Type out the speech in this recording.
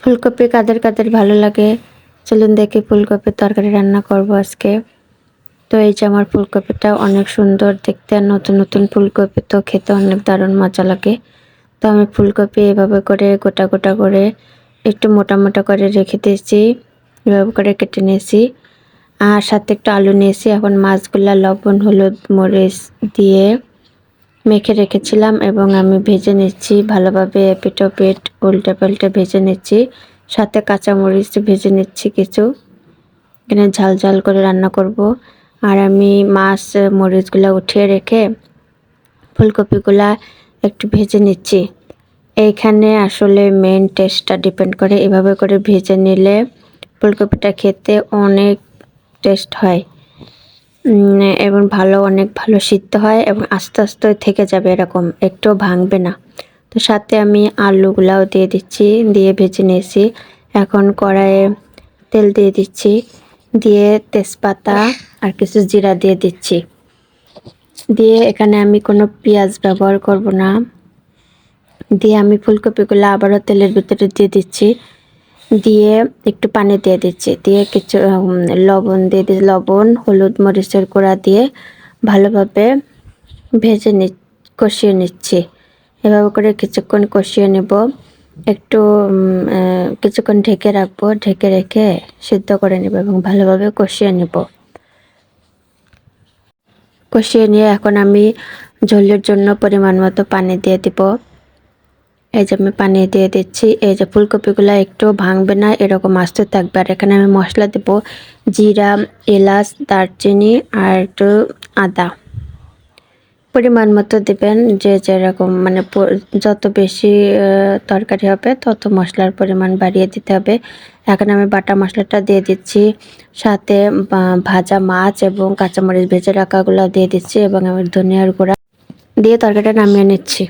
ফুলকপি কাদের কাদের ভালো লাগে চলুন দেখি ফুলকপির তরকারি রান্না করব আজকে। তো এই যে আমার ফুলকপিটা অনেক সুন্দর দেখতে, আর নতুন নতুন ফুলকপি তো খেতে অনেক দারুণ মজা লাগে। তো আমি ফুলকপি এভাবে করে গোটা গোটা করে একটু মোটা মোটা করে রেখে দিয়েছি, এভাবে করে কেটে নিয়েছি। আর সাথে একটু আলু নিয়েছি। এখন মাছগুলা লবণ হলুদ মরিচ দিয়ে মেখে রেখেছিলাম এবং আমি ভেজে নিচ্ছি ভালোভাবে, এপিঠ ওপিঠ উল্টে পাল্টে ভেজে নিচ্ছি। সাথে কাঁচামরিচ ভেজে নিচ্ছি কিছু, এখানে ঝাল ঝাল করে রান্না করব। আর আমি মাছ মরিচগুলা উঠিয়ে রেখে ফুলকপিগুলা একটু ভেজে নিচ্ছি। এইখানে আসলে মেন টেস্টটা ডিপেন্ড করে, এভাবে করে ভেজে নিলে ফুলকপিটা খেতে অনেক টেস্ট হয় এবং অনেক ভালো সিদ্ধ হয় এবং আস্তে আস্তে থেকে যাবে, এরকম একটু ভাঙবে না। তো সাথে আমি আলুগুলাও দিয়ে দিচ্ছি, দিয়ে ভেজে নিয়েছি। এখন কড়াইয়ে তেল দিয়ে দিচ্ছি, দিয়ে তেজপাতা আর কিছু জিরা দিয়ে দিচ্ছি। দিয়ে এখানে আমি কোনো পেঁয়াজ ব্যবহার করব না। দিয়ে আমি ফুলকপিগুলো আবারও তেলের ভিতরে দিয়ে দিচ্ছি, দিয়ে একটু পানি দিয়ে দিচ্ছি, দিয়ে কিছু লবণ দিয়ে দিচ্ছি, লবণ হলুদ মরিচের গুঁড়া দিয়ে ভালোভাবে ভেজে কষিয়ে নিচ্ছি। এভাবে করে কিছুক্ষণ কষিয়ে নেব, একটু কিছুক্ষণ ঢেকে রাখবো, ঢেকে রেখে সিদ্ধ করে নেব এবং ভালোভাবে কষিয়ে নেব। কষিয়ে নিয়ে এখন আমি ঝোলের জন্য পরিমাণ মতো পানি দিয়ে দিব। এই যে আমি পানি দিয়ে দিচ্ছি। এই যে ফুলকপিগুলো একটু ভাঙবে না, এরকম আস্তে থাকবে। আর এখানে আমি মশলা দেব, জিরা এলাচ দারচিনি আর একটু আদা পরিমাণ মতো দেবেন, যে যেরকম মানে যত বেশি তরকারি হবে তত মশলার পরিমাণ বাড়িয়ে দিতে হবে। এখন আমি বাটা মশলাটা দিয়ে দিচ্ছি, সাথে ভাজা মাছ এবং কাঁচামরিচ ভেজে রাখাগুলো দিয়ে দিচ্ছি এবং আমি ধনিয়ার গুঁড়া দিয়ে তরকারিটা নামিয়ে নিচ্ছি।